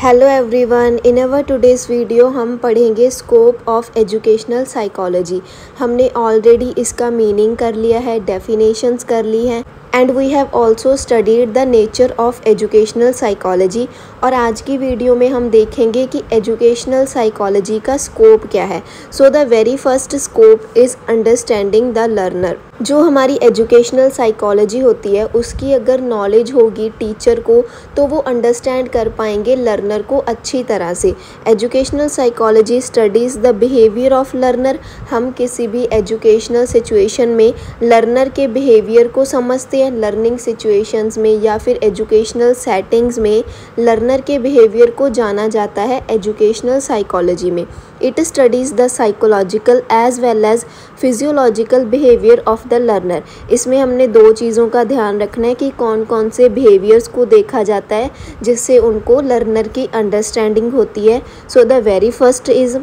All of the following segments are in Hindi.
Hello everyone, in our today's video हम पढ़ेंगे स्कोप ऑफ एजुकेशनल साइकोलॉजी। हमने ऑलरेडी इसका मीनिंग कर लिया है, डेफिनेशंस कर ली हैं and we have also studied the nature of educational psychology. और आज की वीडियो में हम देखेंगे कि एजुकेशनल साइकोलॉजी का स्कोप क्या है। So the very first scope is understanding the learner. जो हमारी एजुकेशनल साइकोलॉजी होती है उसकी अगर नॉलेज होगी टीचर को तो वो अंडरस्टैंड कर पाएंगे लर्नर को अच्छी तरह से। Educational psychology studies the behaviour of learner. हम किसी भी एजुकेशनल सिचुएशन में लर्नर के बिहेवियर को समझते हैं। लर्निंग सिचुएशंस में या फिर एजुकेशनल सेटिंग्स में लर्नर के बिहेवियर को जाना जाता है एजुकेशनल साइकोलॉजी में। It studies the psychological as well as physiological behaviour of the learner. इसमें हमने दो चीज़ों का ध्यान रखना है कि कौन कौन से बिहेवियर्स को देखा जाता है जिससे उनको लर्नर की अंडरस्टैंडिंग होती है। So the very first is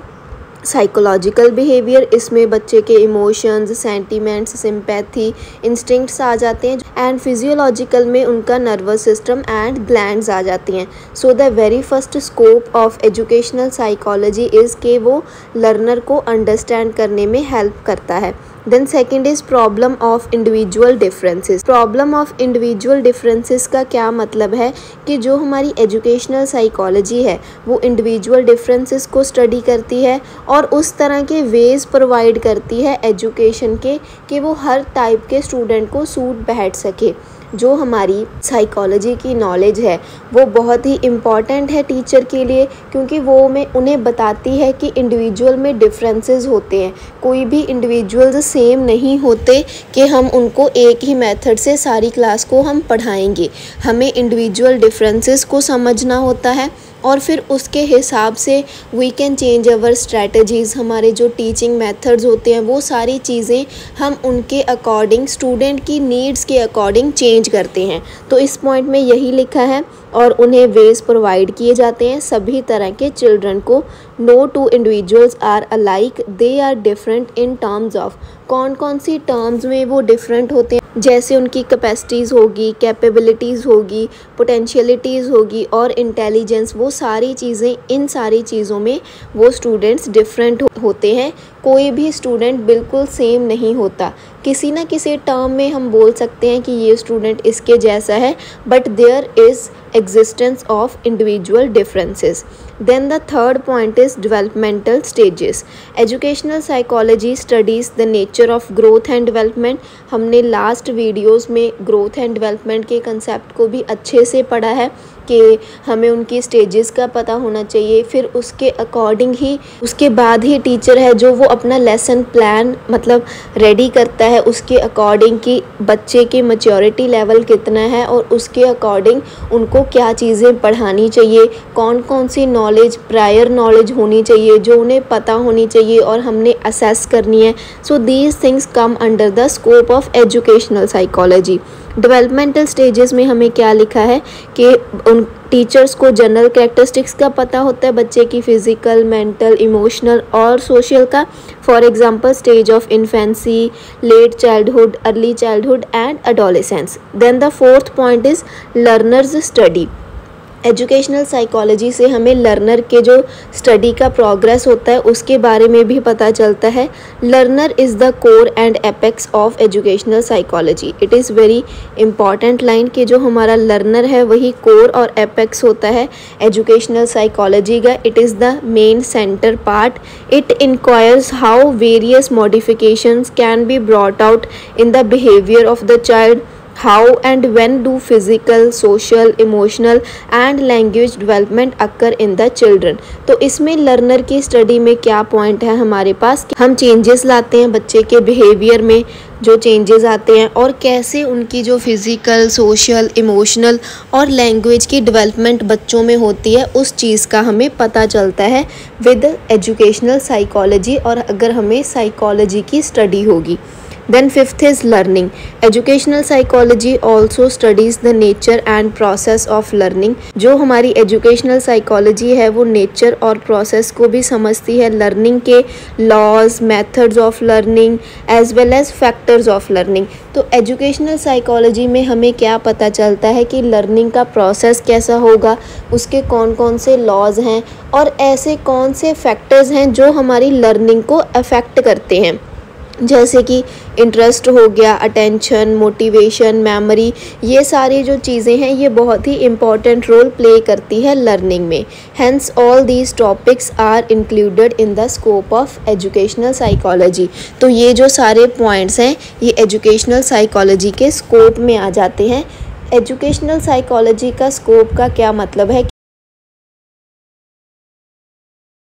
psychological behaviour. इसमें बच्चे के इमोशंस, सेंटिमेंट्स, सिंपैथी, इंस्टिंक्ट्स आ जाते हैं एंड फिजियोलॉजिकल में उनका नर्वस सिस्टम एंड ग्लैंड्स आ जाती हैं। So the very first scope of educational psychology is कि वो लर्नर को अंडरस्टैंड करने में हेल्प करता है। Then second is problem of individual differences. Problem of individual differences का क्या मतलब है कि जो हमारी एजुकेशनल साइकोलॉजी है वो इंडिविजुअल डिफरेंसेस को स्टडी करती है और उस तरह के वेज प्रोवाइड करती है एजुकेशन के कि वो हर टाइप के स्टूडेंट को सूट बैठ सके। जो हमारी साइकोलॉजी की नॉलेज है वो बहुत ही इम्पॉर्टेंट है टीचर के लिए, क्योंकि वो उन्हें बताती है कि इंडिविजुअल में डिफरेंसेस होते हैं। कोई भी इंडिविजुअल्स सेम नहीं होते कि हम उनको एक ही मेथड से सारी क्लास को हम पढ़ाएंगे। हमें इंडिविजुअल डिफरेंसेस को समझना होता है और फिर उसके हिसाब से we can change our strategies. हमारे जो टीचिंग मेथड्स होते हैं वो सारी चीज़ें हम उनके अकॉर्डिंग, स्टूडेंट की नीड्स के अकॉर्डिंग चेंज करते हैं। तो इस पॉइंट में यही लिखा है और उन्हें वेज प्रोवाइड किए जाते हैं सभी तरह के चिल्ड्रन को। No two individuals are alike, they are different in terms of. कौन कौन सी टर्म्स में वो डिफरेंट होते हैं, जैसे उनकी कैपेसिटीज़ होगी, कैपेबिलिटीज़ होगी, पोटेंशियलिटीज़ होगी और इंटेलिजेंस, वो सारी चीज़ें, इन सारी चीज़ों में वो स्टूडेंट्स डिफरेंट होते हैं। कोई भी स्टूडेंट बिल्कुल सेम नहीं होता। किसी न किसी टर्म में हम बोल सकते हैं कि ये स्टूडेंट इसके जैसा है, but there is existence of individual differences. Then the third point is developmental stages. Educational psychology studies the nature of growth and development. हमने लास्ट वीडियोस में ग्रोथ एंड डेवलपमेंट के कंसेप्ट को भी अच्छे से पढ़ा है कि हमें उनकी स्टेजेस का पता होना चाहिए। फिर उसके अकॉर्डिंग ही, उसके बाद ही टीचर है जो वो अपना लेसन प्लान मतलब रेडी करता है उसके अकॉर्डिंग कि बच्चे के मैच्योरिटी लेवल कितना है और उसके अकॉर्डिंग उनको क्या चीज़ें पढ़ानी चाहिए, कौन कौन सी नॉलेज, प्रायर नॉलेज होनी चाहिए जो उन्हें पता होनी चाहिए और हमने असेस करनी है। So these things come under the scope of educational psychology. Developmental stages में हमें क्या लिखा है कि उन टीचर्स को जनरल कैरेक्टरिस्टिक्स का पता होता है बच्चे की, फिजिकल, मेंटल, इमोशनल और सोशल का। For example stage of infancy, late childhood, early childhood and adolescence. Then the fourth point is learners study. Educational psychology से हमें लर्नर के जो स्टडी का प्रोग्रेस होता है उसके बारे में भी पता चलता है। Learner is the core and apex of educational psychology. It is very important line कि जो हमारा लर्नर है वही कोर और एपेक्स होता है एजुकेशनल साइकोलॉजी का। It is the main centre part. It enquires how various modifications can be brought out in the behaviour of the child. How and when do physical, social, emotional and language development occur in the children? तो इसमें लर्नर की स्टडी में क्या पॉइंट है हमारे पास कि हम चेंजेस लाते हैं बच्चे के बिहेवियर में, जो चेंजेस आते हैं और कैसे उनकी जो फिज़िकल, सोशल, इमोशनल और लैंग्वेज की डेवलपमेंट बच्चों में होती है, उस चीज़ का हमें पता चलता है विद एजुकेशनल साइकोलॉजी और अगर हमें साइकोलॉजी की स्टडी होगी। Then fifth is learning. Educational psychology also studies the nature and process of learning. जो हमारी educational psychology है वो nature और process को भी समझती है, learning के laws, methods of learning as well as factors of learning. तो educational psychology में हमें क्या पता चलता है कि learning का process कैसा होगा, उसके कौन कौन से laws हैं और ऐसे कौन से factors हैं जो हमारी learning को affect करते हैं, जैसे कि इंटरेस्ट हो गया, अटेंशन, मोटिवेशन, मेमोरी, ये सारी जो चीज़ें हैं ये बहुत ही इम्पॉर्टेंट रोल प्ले करती है लर्निंग में. Hence all these topics are included in the scope of educational psychology. तो ये जो सारे पॉइंट्स हैं ये एजुकेशनल साइकोलॉजी के स्कोप में आ जाते हैं. एजुकेशनल साइकोलॉजी का स्कोप का क्या मतलब है